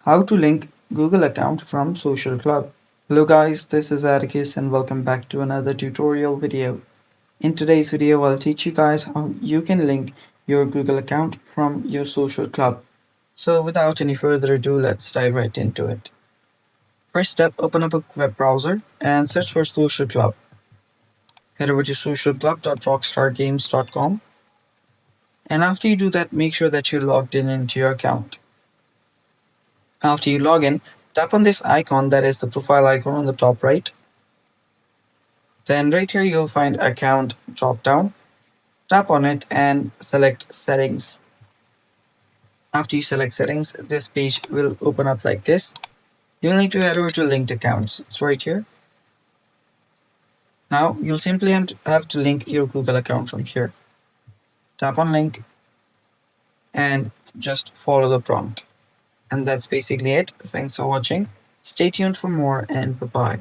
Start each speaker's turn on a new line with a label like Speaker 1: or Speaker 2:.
Speaker 1: How to link Google account from Social Club. Hello guys, this is Atticus and welcome back to another tutorial video. In today's video, I'll teach you guys how you can link your Google account from your Social Club. So without any further ado, let's dive right into it. First step, open up a web browser and search for Social Club. Head over to socialclub.rockstargames.com, and after you do that, make sure that you're logged in into your account. After you log in, tap on this icon, that is the profile icon on the top right. Then right here you'll find account drop down. Tap on it and select settings. After you select settings, this page will open up like this. You'll need to head over to linked accounts. It's right here. Now you'll simply have to link your Google account from here. Tap on link and just follow the prompt. And that's basically it. Thanks for watching. Stay tuned for more and bye-bye.